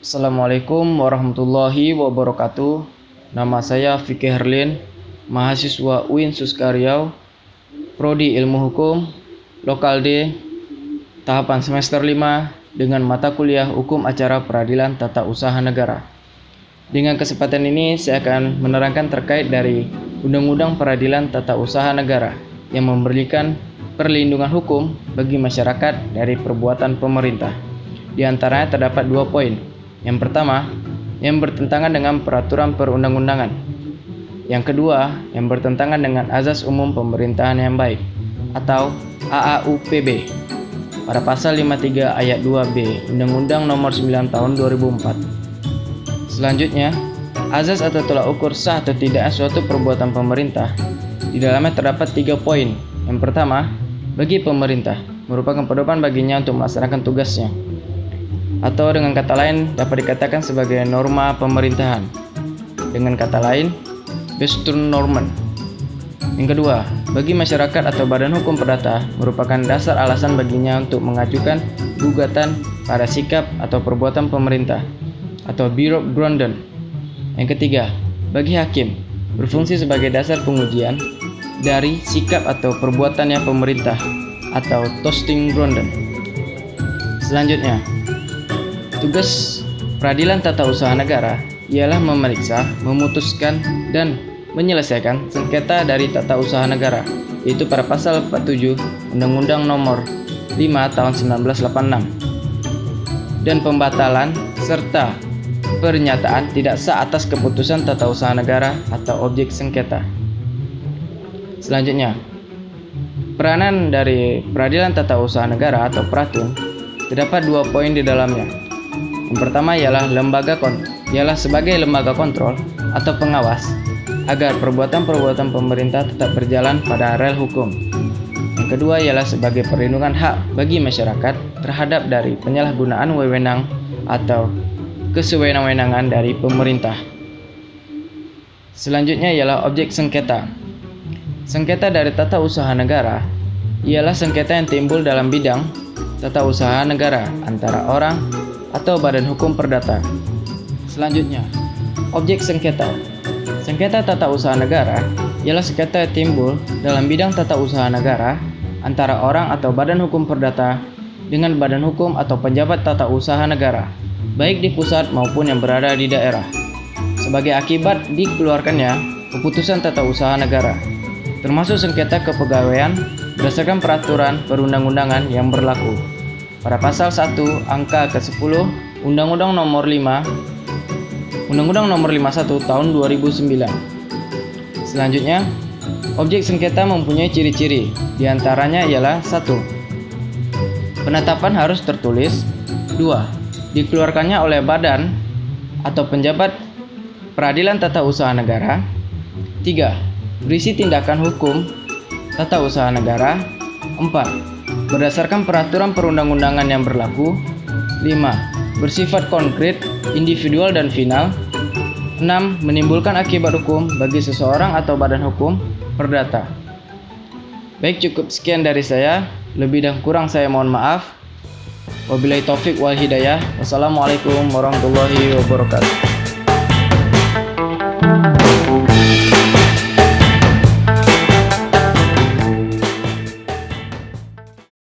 Assalamualaikum warahmatullahi wabarakatuh. Nama saya Fikih Herlin, mahasiswa UIN Suskaryau, Prodi Ilmu Hukum, Lokal D, tahapan semester 5 dengan mata kuliah Hukum Acara Peradilan Tata Usaha Negara. Dengan kesempatan ini saya akan menerangkan terkait dari Undang-Undang Peradilan Tata Usaha Negara yang memberikan perlindungan hukum bagi masyarakat dari perbuatan pemerintah. Di antaranya terdapat 2 poin. Yang pertama, yang bertentangan dengan peraturan perundang-undangan. Yang kedua, yang bertentangan dengan azas umum pemerintahan yang baik atau AAUPB pada pasal 53 ayat 2B Undang-Undang Nomor 9 Tahun 2004. Selanjutnya, azas atau tolak ukur sah atau tidaknya suatu perbuatan pemerintah. Di dalamnya terdapat 3 poin. Yang pertama, bagi pemerintah merupakan pedoman baginya untuk melaksanakan tugasnya, atau dengan kata lain dapat dikatakan sebagai norma pemerintahan. Dengan kata lain, Bestuurnormen. Yang kedua, bagi masyarakat atau badan hukum perdata merupakan dasar alasan baginya untuk mengajukan gugatan pada sikap atau perbuatan pemerintah atau Beroepgronden. Yang ketiga, bagi hakim berfungsi sebagai dasar pengujian dari sikap atau perbuatannya pemerintah atau Toetsinggronden. Selanjutnya, tugas peradilan tata usaha negara ialah memeriksa, memutuskan, dan menyelesaikan sengketa dari tata usaha negara, yaitu pada pasal 47 Undang-Undang Nomor 5 Tahun 1986, dan pembatalan serta pernyataan tidak sah atas keputusan tata usaha negara atau objek sengketa. Selanjutnya, peranan dari peradilan tata usaha negara atau Pratun terdapat 2 poin di dalamnya. Yang pertama ialah sebagai lembaga kontrol atau pengawas agar perbuatan-perbuatan pemerintah tetap berjalan pada rel hukum. Yang kedua ialah sebagai perlindungan hak bagi masyarakat terhadap dari penyalahgunaan wewenang atau kesewenang-wenangan dari pemerintah. Selanjutnya ialah objek sengketa. Sengketa dari tata usaha negara ialah sengketa yang timbul dalam bidang tata usaha negara antara orang atau badan hukum perdata. Selanjutnya, objek sengketa. Sengketa tata usaha negara ialah sengketa yang timbul dalam bidang tata usaha negara antara orang atau badan hukum perdata dengan badan hukum atau pejabat tata usaha negara, baik di pusat maupun yang berada di daerah, sebagai akibat dikeluarkannya keputusan tata usaha negara, termasuk sengketa kepegawaian berdasarkan peraturan perundang-undangan yang berlaku pada pasal 1 angka ke-10 Undang-Undang Nomor 51 Tahun 2009. Selanjutnya, objek sengketa mempunyai ciri-ciri. Di antaranya ialah 1. Penetapan harus tertulis. 2. Dikeluarkannya oleh badan atau penjabat peradilan tata usaha negara. 3. Berisi tindakan hukum tata usaha negara. 4. Berdasarkan peraturan perundang-undangan yang berlaku. 5. Bersifat konkret, individual dan final. 6. Menimbulkan akibat hukum bagi seseorang atau badan hukum perdata. Baik, cukup sekian dari saya. Lebih dan kurang saya mohon maaf. Wabillahi taufik wal hidayah. Wassalamualaikum warahmatullahi wabarakatuh.